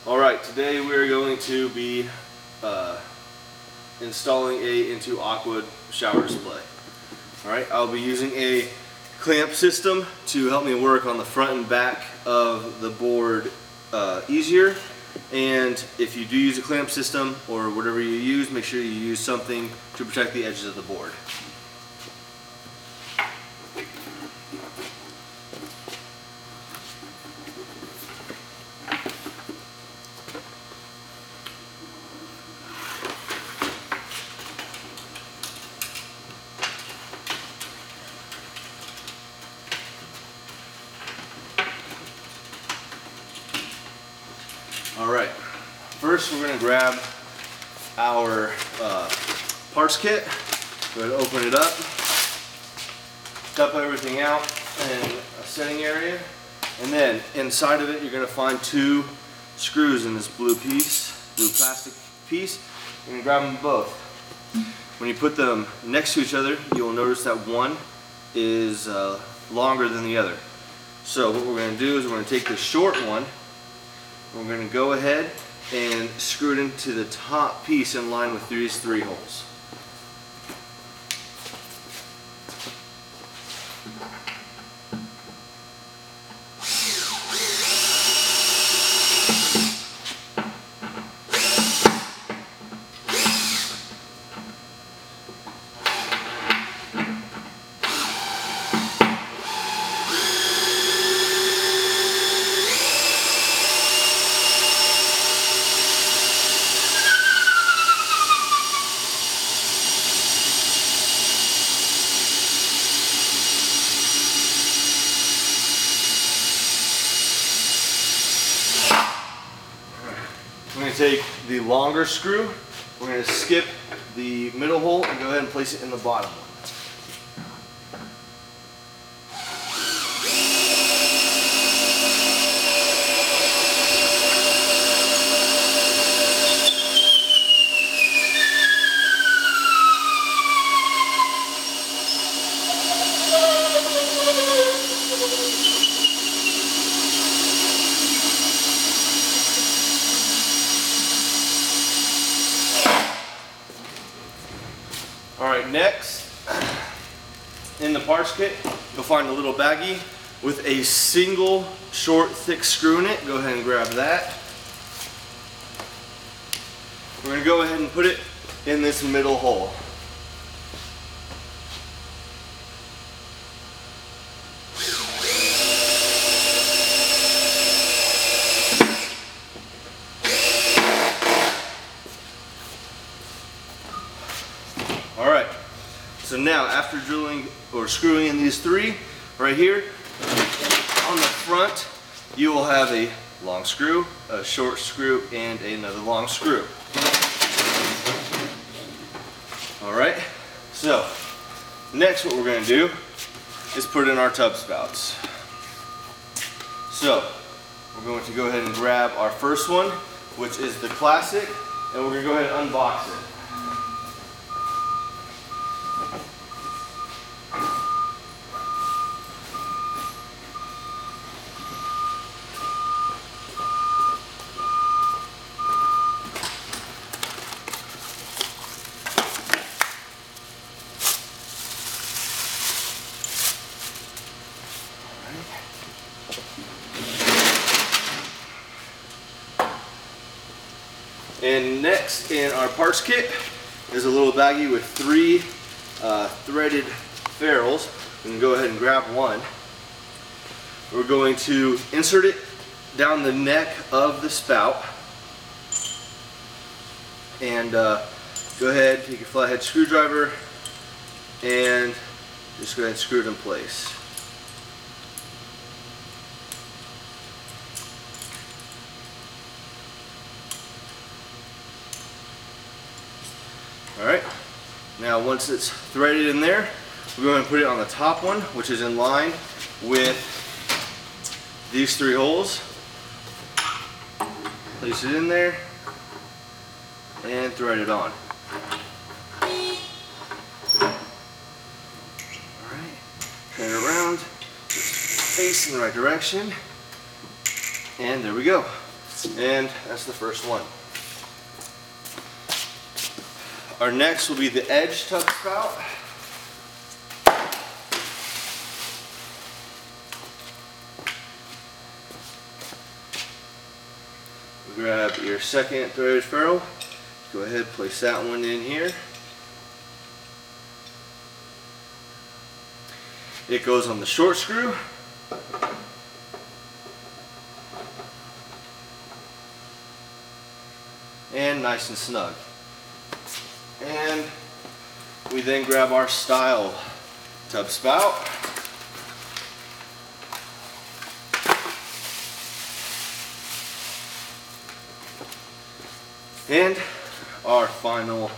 Alright, today we're going to be installing a in2aqua shower display. Alright, I'll be using a clamp system to help me work on the front and back of the board easier. And if you do use a clamp system or whatever you use, make sure you use something to protect the edges of the board. Alright, first we're going to grab our parts kit, go ahead and open it up, dump everything out in a setting area, and then inside of it you're going to find two screws in this blue plastic piece. You're going to grab them both. When you put them next to each other, you will notice that one is longer than the other. So what we're going to do is we're going to take the short one. We're going to go ahead and screw it into the top piece in line with these three holes. We're going to take the longer screw, we're going to skip the middle hole and go ahead and place it in the bottom one. Alright, next, in the parts kit, you'll find a little baggie with a single short thick screw in it. Go ahead and grab that. We're going to go ahead and put it in this middle hole. Alright, so now after drilling or screwing in these three, right here, on the front, you will have a long screw, a short screw, and another long screw. Alright, so next what we're going to do is put in our tub spouts. So we're going to go ahead and grab our first one, which is the classic, and we're going to go ahead and unbox it. And next in our parts kit is a little baggie with three threaded ferrules. We can go ahead and grab one. We're going to insert it down the neck of the spout. And go ahead, take your flathead screwdriver and just go ahead and screw it in place. Alright, now once it's threaded in there, we're going to put it on the top one, which is in line with these three holes. Place it in there and thread it on. Alright, turn it around, face in the right direction, and there we go. And that's the first one. Our next will be the edge tub spout. Grab your second threaded ferrule. Go ahead, place that one in here. It goes on the short screw. And nice and snug. And we then grab our style tub spout. And our final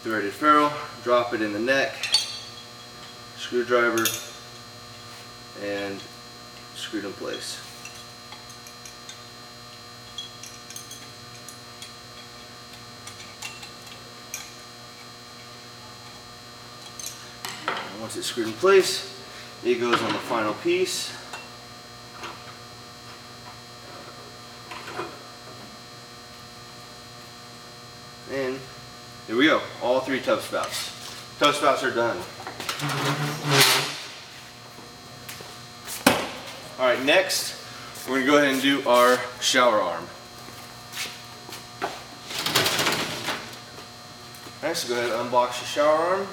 threaded ferrule, drop it in the neck, screwdriver, and screwed in place. And once it's screwed in place, it goes on the final piece. And there we go, all 3 tub spouts. Tub spouts are done. Alright, next we're going to go ahead and do our shower arm. Alright, so go ahead and unbox your shower arm.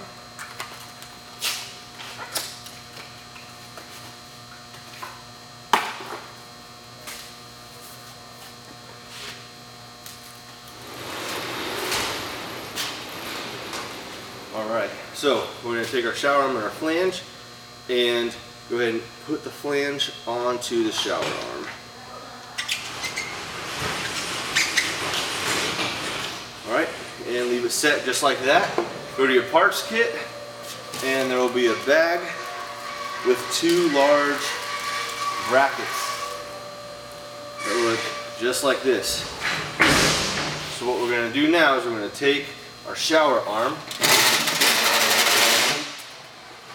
Alright, so we're going to take our shower arm and our flange and go ahead and put the flange onto the shower arm. Alright, and leave it set just like that. Go to your parts kit and there will be a bag with 2 large brackets that look just like this. So what we're going to do now is we're going to take our shower arm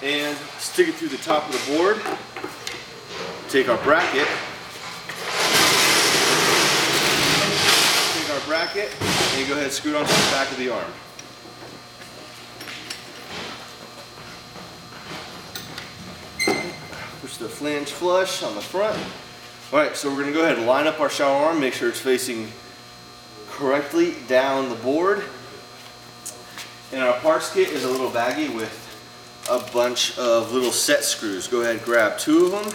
and stick it through the top of the board. Take our bracket, and go ahead and screw it onto the back of the arm. Push the flange flush on the front. Alright, so we're going to go ahead and line up our shower arm, make sure it's facing correctly down the board. And our parts kit is a little baggie with a bunch of little set screws. Go ahead and grab 2 of them.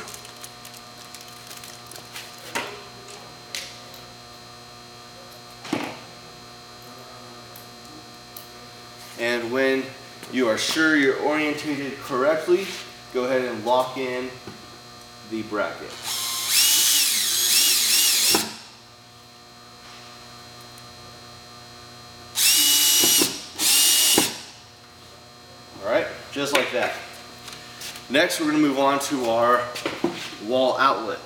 And when you are sure you're orientated correctly, go ahead and lock in the bracket. Alright, just like that. Next, we're going to move on to our wall outlet.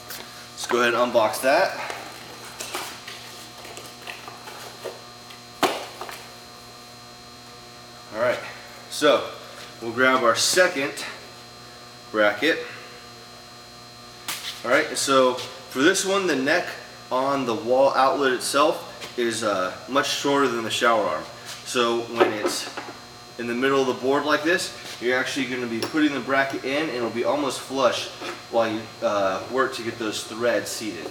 Let's go ahead and unbox that. Alright, so we'll grab our second bracket. Alright, so for this one, the neck on the wall outlet itself is much shorter than the shower arm. So when it's in the middle of the board like this, you're actually going to be putting the bracket in and it'll be almost flush while you work to get those threads seated.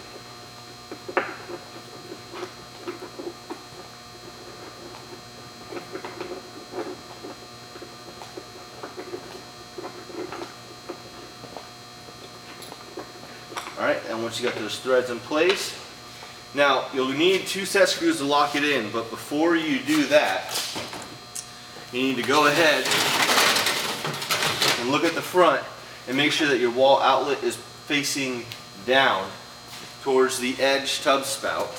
Alright, and once you got those threads in place, now you'll need 2 set screws to lock it in, but before you do that, you need to go ahead and look at the front and make sure that your wall outlet is facing down towards the edge tub spout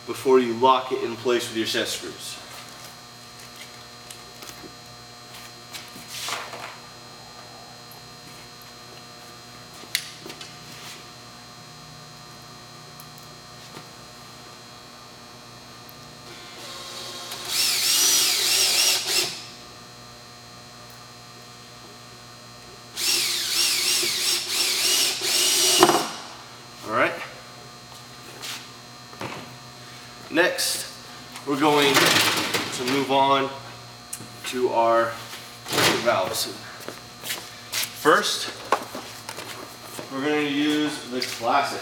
before you lock it in place with your set screws. Alright, Next, we're going to move on to our valves. First, we're going to use the classic.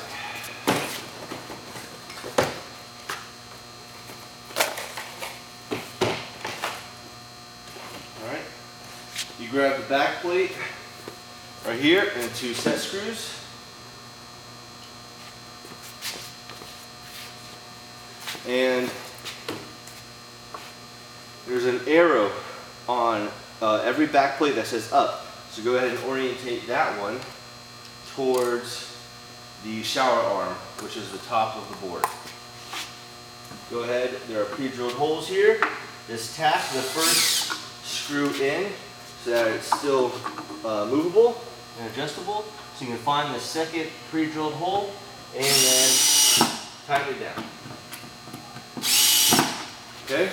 Alright, you grab the back plate right here and 2 set screws. And there's an arrow on every back plate that says up. So go ahead and orientate that one towards the shower arm, which is the top of the board. Go ahead, there are pre-drilled holes here. Just tack the first screw in so that it's still movable and adjustable. So you can find the second pre-drilled hole and then tighten it down. Okay?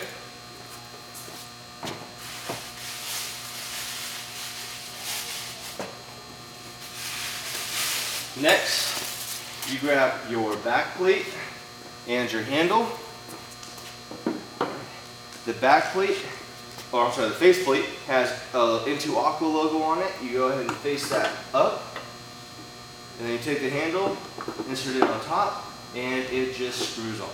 Next, you grab your back plate and your handle. The back plate, or I'm sorry, the face plate has a in2aqua logo on it. You go ahead and face that up, and then you take the handle, insert it on top, and it just screws on.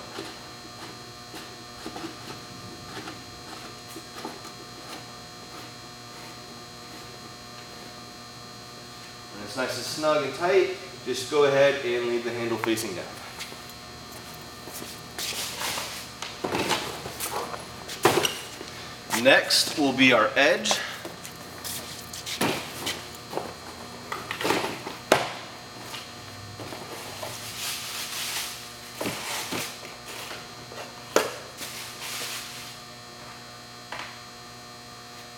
When it's nice and snug and tight, just go ahead and leave the handle facing down. Next will be our edge.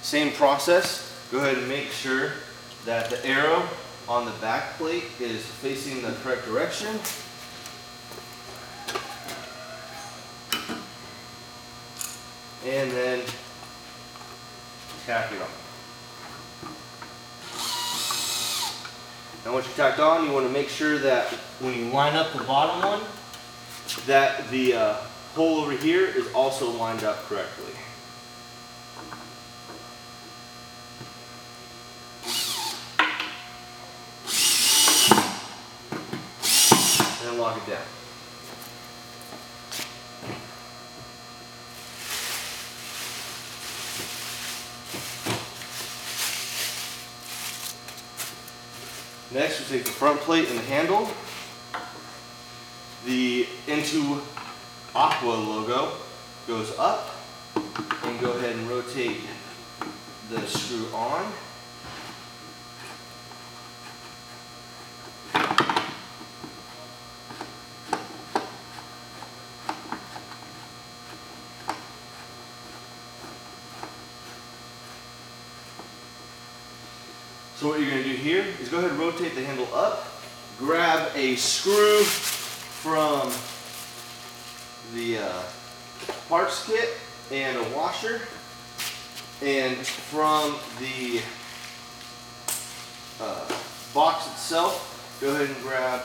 Same process. Go ahead and make sure that the arrow on the back plate is facing the correct direction. And then tack it on. Now once you're tacked on, you want to make sure that when you line up the bottom one, that the hole over here is also lined up correctly. And then lock it down. Next, we take the front plate and the handle. The in2aqua logo goes up, and go ahead and rotate the screw on. So what you're going to do here is go ahead and rotate the handle up, grab a screw from the parts kit and a washer, and from the box itself, go ahead and grab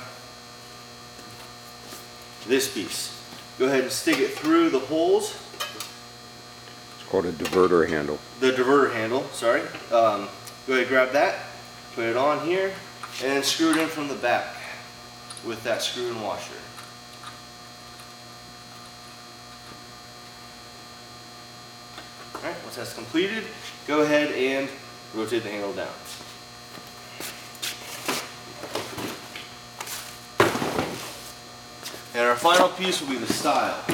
this piece. Go ahead and stick it through the holes. It's called a diverter handle. The diverter handle, sorry. Go ahead and grab that, put it on here, and then screw it in from the back with that screw and washer. Alright, once that's completed, go ahead and rotate the handle down. And our final piece will be the stile.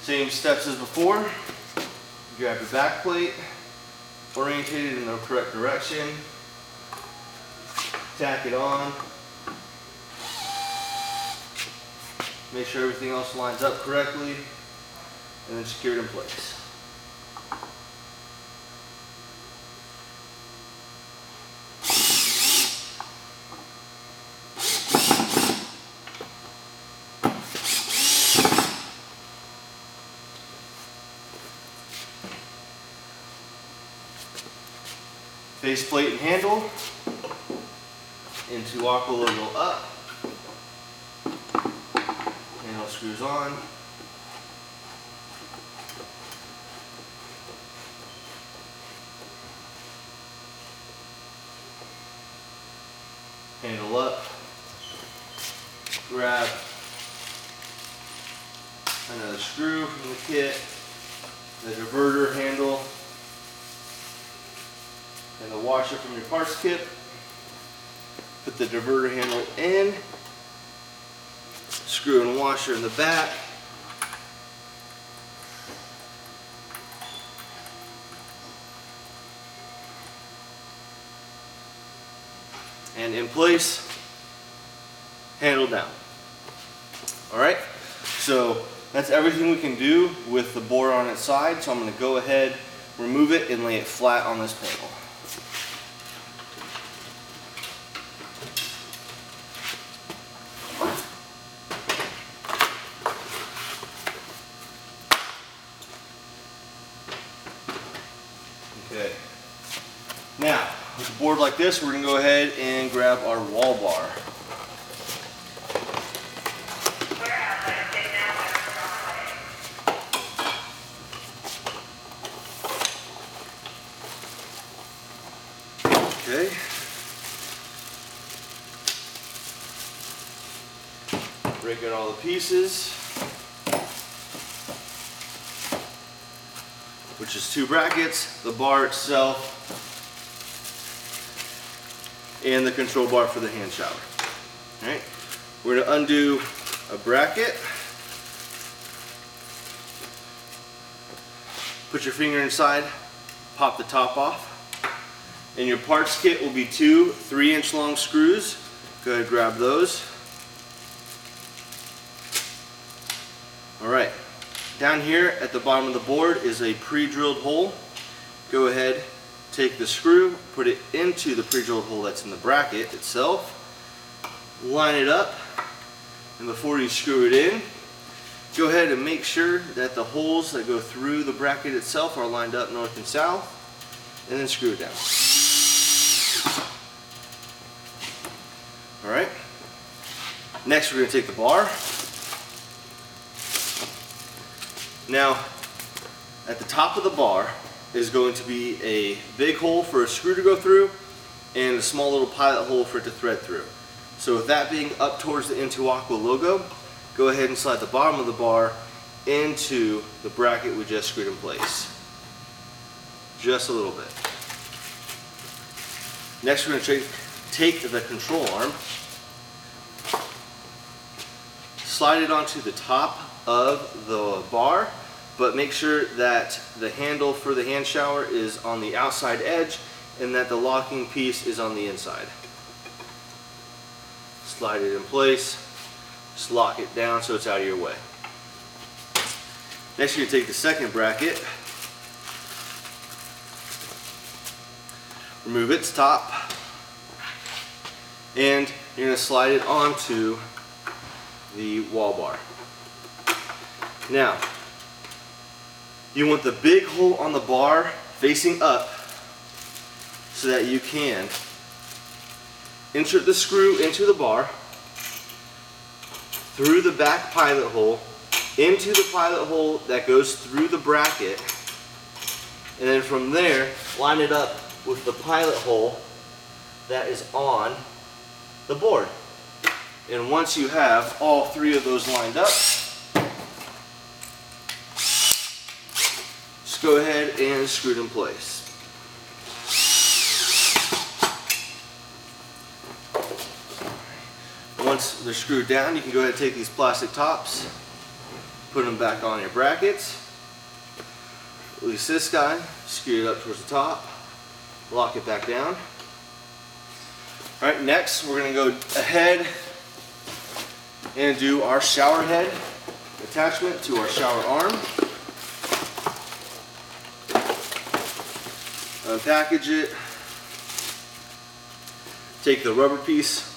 Same steps as before. Grab your back plate, orientate it in the correct direction, tack it on, make sure everything else lines up correctly, and then secure it in place. Faceplate and handle. in2aqua logo up. Handle screws on. Handle up. Grab another screw from the kit, the diverter handle, and the washer from your parts kit. Put the diverter handle in, screw and washer in the back, and in place, handle down. Alright, so that's everything we can do with the board on its side, so I'm going to go ahead, remove it, and lay it flat on this panel. Okay. Now, with a board like this, we're going to go ahead and grab our wall bar. Okay. Break out all the pieces, which is 2 brackets, the bar itself, and the control bar for the hand shower. Alright, we're going to undo a bracket. Put your finger inside, pop the top off. And your parts kit will be 2 3-inch long screws. Go ahead and grab those. Alright, down here at the bottom of the board is a pre-drilled hole. Go ahead, take the screw, put it into the pre-drilled hole that's in the bracket itself. Line it up, and before you screw it in, go ahead and make sure that the holes that go through the bracket itself are lined up north and south, and then screw it down. Alright, next we're going to take the bar. Now, at the top of the bar is going to be a big hole for a screw to go through and a small little pilot hole for it to thread through. So with that being up towards the in2aqua logo, go ahead and slide the bottom of the bar into the bracket we just screwed in place. Just a little bit. Next we're going to take the control arm, slide it onto the top of the bar, but make sure that the handle for the hand shower is on the outside edge and that the locking piece is on the inside. Slide it in place, just lock it down so it's out of your way. Next you're going to take the second bracket, remove its top, and you're going to slide it onto the wall bar. Now, you want the big hole on the bar facing up so that you can insert the screw into the bar, through the back pilot hole, into the pilot hole that goes through the bracket, and then from there, line it up with the pilot hole that is on the board. And once you have all 3 of those lined up, just go ahead and screw it in place. Once they're screwed down, you can go ahead and take these plastic tops, put them back on your brackets, release this guy, screw it up towards the top, lock it back down. Alright, next we're going to go ahead and do our shower head attachment to our shower arm. Unpackage it, take the rubber piece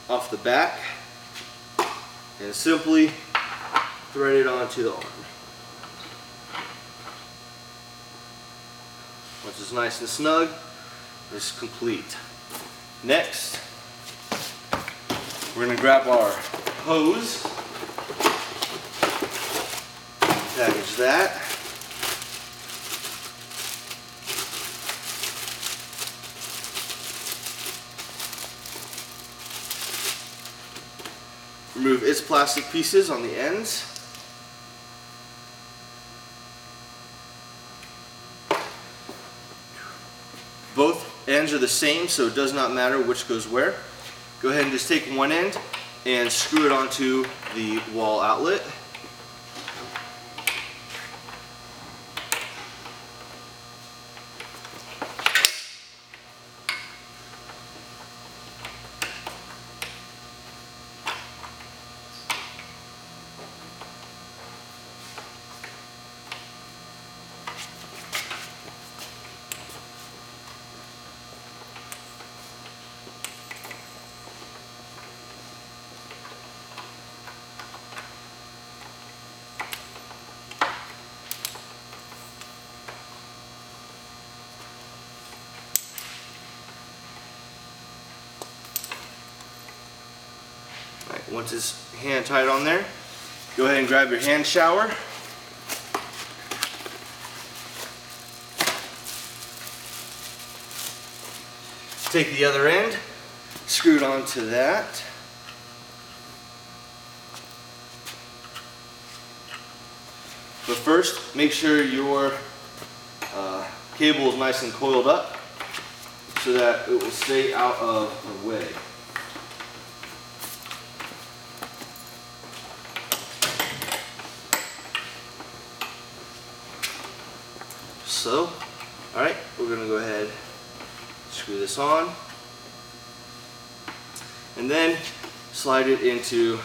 off the back, and simply thread it onto the arm. Once it's nice and snug, is complete. Next, we're going to grab our hose, package that. Remove its plastic pieces on the ends. Both ends are the same, so it does not matter which goes where. Go ahead and just take one end and screw it onto the wall outlet. Once it's hand tied on there, go ahead and grab your hand shower. Take the other end, screw it onto that. But first, make sure your cable is nice and coiled up so that it will stay out of the way. So, alright, we're going to go ahead, screw this on, and then slide it into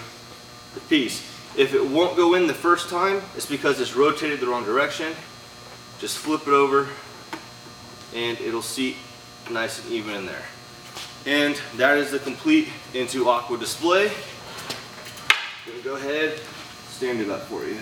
the piece. If it won't go in the first time, it's because it's rotated the wrong direction. Just flip it over and it'll seat nice and even in there. And that is the complete in2aqua display. I'm going to go ahead, stand it up for you.